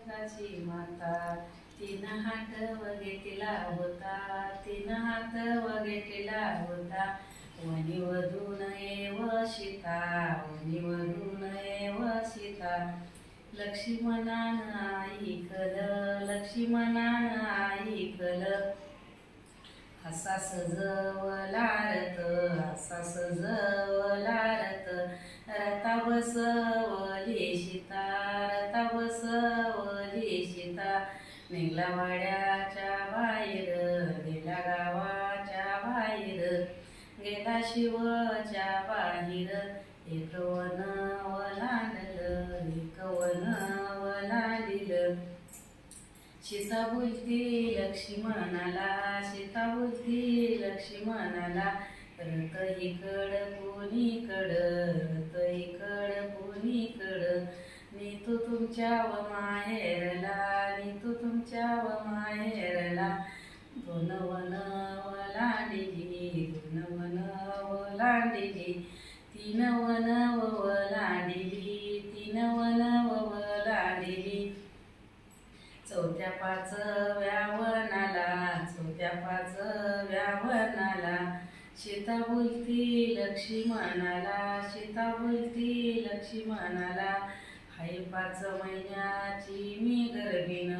जगाची माता, तीन हात वगेटिला होता, तीन हात वगेटिला होता. वनी वधून एव सीता, वनी वधून एव सीता. लक्ष्मणान ऐकल, लक्ष्मणान ऐकल. असा सजवलारत, असा सजवलारत. रथा बसवली सीता, रथा बसवली सीता. निघला वाड्याच्या बाहेर, गेला गावाच्या बाहेर. गेला शिवच्या बाहेर. एक वन ओलांडलं, एक वन ओलांडिलं. सीता बोलती लक्ष्मणाला, सीता बोलती लक्ष्मणाला. रथ इकड कोणीकड, रथ इकड कोणीकड. नीतू तुमच्या व माहेरला, नीतू तुमच्या व माहेरला. दोन वन ओलांडिली, दोन वन ओलांडिली. तीन वन ओलांडिली, तीन वन ओलांडिली. चौथ्या पाचव्या वनाला, चौथ्या पाचव्या वनाला. सीता बोलती लक्ष्मणाला, सीता बोलती लक्ष्मणाला. हाय 5 महिन्याची मी गर्भीण,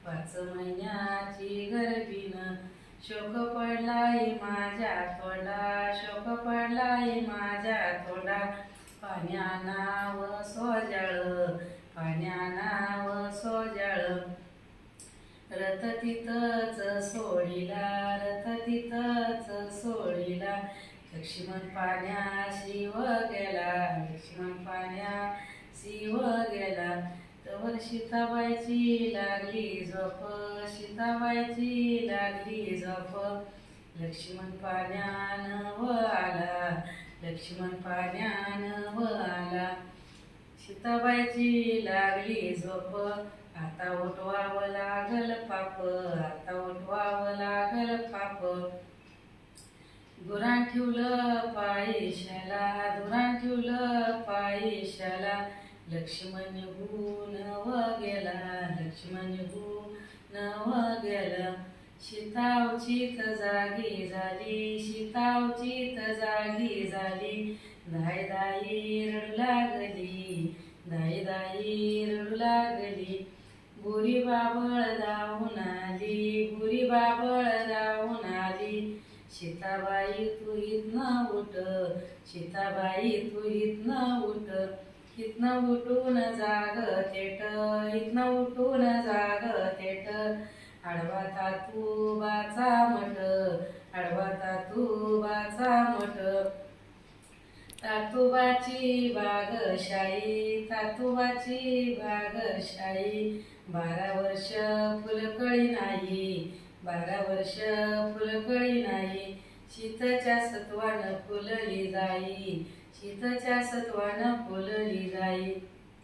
5 महिन्याची गर्भीण. शोक पडलाय माझ्या तोंडा, शोक पडलाय माझ्या तोंडा. पाण्यानाव सोजाळ, पाण्यानाव सोजाळ. रथ तिथंच सोडिला, रथ तिथंच सोडिला. लक्ष्मण पाण्याशी व गेला, लक्ष्मण पाण्याशी व गेला. तवर सीताबाईची लागली झोप, सीताबाईची लागली झोप. लक्ष्मण पाण्यान व आला, लक्ष्मण पाण्यान व आला. सीताबाईची लागली झोप. आता उठवावं लागल पाप, आता उठवावं लागल पाप. दुराण ठेवलं पायशाला, दुराण ठेवलं पायशाला. लक्ष्मण निघून व गेला, लक्ष्मण निघून व गेला. सीतावचीत जागी झाली, सीतावचीत जागी झाली. दाई दाई रडू लागली, दाई दाई रडू लागली. बुरी बाबळ धावून आली, बुरी बाबळ धावून आली. सीताबाई तू इथनं उठ, सीताबाई तू इथनं उठ. इथनं उठून जाग थेट, इथनं उठून जाग थेट. आडवा तातूबाचा मठ, आडवा तातूबाचा मठ. तातोबाची बागशाही, तातोबाची बागशाही. 12 वर्ष फुलकळी नाही, 12 वर्ष फुलकळी नाही. शीतच्या सत्वानं फुलली जाई, शीतच्या सत्वानं फुलली जाई.